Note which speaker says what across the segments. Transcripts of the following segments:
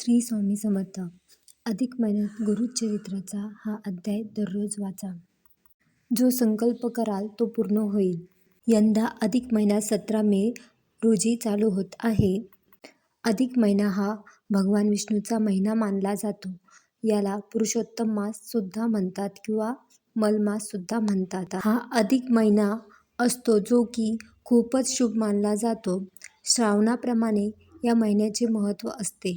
Speaker 1: श्री स्वामी समर्थ. अधिक महिन्यात गुरुचरित्राचा हा अध्याय दररोज वाचा. जो संकल्प कराल तो पूर्ण होईल. यंदा अधिक महिना 17 मे रोजी चालू होत आहे. अधिक महिना हा भगवान विष्णूचा महिना मानला जातो. याला पुरुषोत्तम मास सुद्धा म्हणतात किंवा मलमास सुद्धा म्हणतात. हा अधिक महिना असतो जो की खूपच शुभ मानला जातो. श्रावणाप्रमाणे या महिन्याचे महत्त्व असते.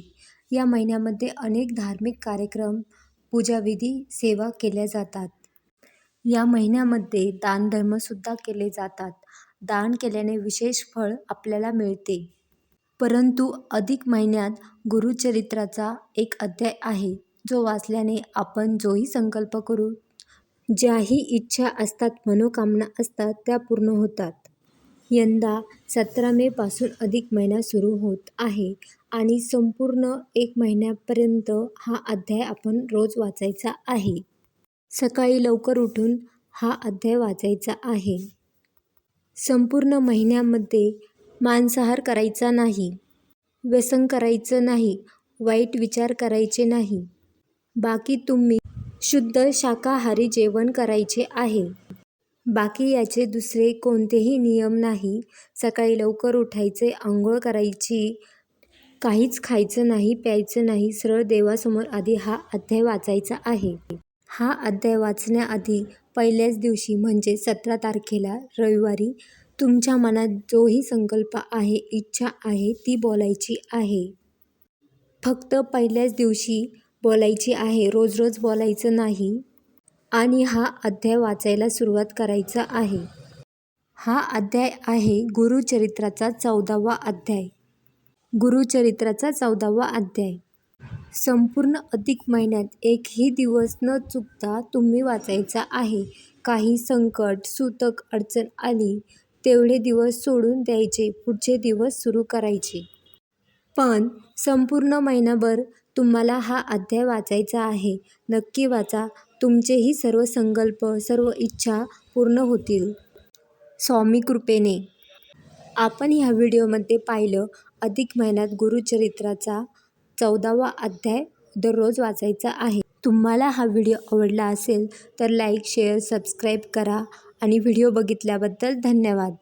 Speaker 1: या महिन्यामध्ये अनेक धार्मिक कार्यक्रम, पूजाविधी, सेवा केल्या जातात. या महिन्यामध्ये दानधर्मसुद्धा केले जातात. दान केल्याने विशेष फळ आपल्याला मिळते. परंतु अधिक महिन्यात गुरुचरित्राचा एक अध्याय आहे, जो वाचल्याने आपण जोही संकल्प करू, ज्याही इच्छा असतात, मनोकामना असतात, त्या पूर्ण होतात. यंदा 17 मे पासून अधिक महिना सुरू होत आहे आणि संपूर्ण 1 महिन्यापर्यंत हा अध्याय आपण रोज वाचायचा आहे. सकाळी लवकर उठून हा अध्याय वाचायचा आहे. संपूर्ण महिन्यामध्ये मांसाहार करायचा नाही, व्यसन करायचं नाही, वाईट विचार करायचे नाही. बाकी तुम्ही शुद्ध शाकाहारी जेवण करायचे आहे. बाकी याचे दुसरे कोणतेही नियम नाही. सकाळी लवकर उठायचे, आंघोळ करायची, काहीच खायचं नाही, प्यायचं नाही. सरळ देवासमोर आधी हा अध्याय वाचायचा आहे. हा अध्याय वाचण्याआधी पहिल्याच दिवशी म्हणजे 17 तारखेला रविवारी तुमच्या मनात जोही संकल्प आहे, इच्छा आहे, ती बोलायची आहे. फक्त पहिल्याच दिवशी बोलायची आहे, रोज रोज बोलायचं नाही. आणि हा अध्याय वाचायला सुरुवात करायचा आहे. हा अध्याय आहे गुरुचरित्राचा 14वा अध्याय. गुरुचरित्राचा 14वा अध्याय. संपूर्ण अधिक महिन्यात एकही दिवस न चुकता तुम्ही वाचायचा आहे. काही संकट, सूतक, अडचण आली, तेवढे दिवस सोडून द्यायचे, पुढचे दिवस सुरू करायचे. पण संपूर्ण महिनाभर तुम्हाला हा अध्याय वाचायचा आहे. नक्की वाचा. तुमचेही सर्व संकल्प, सर्व इच्छा पूर्ण होतील स्वामी कृपेने. आपण ह्या व्हिडिओमध्ये पाहिलं, अधिक महिन्यात गुरुचरित्राचा 14वा अध्याय दररोज वाचायचा आहे. तुम्हाला हा व्हिडिओ आवडला असेल तर लाईक, शेअर, सबस्क्राईब करा आणि व्हिडिओ बघितल्याबद्दल धन्यवाद.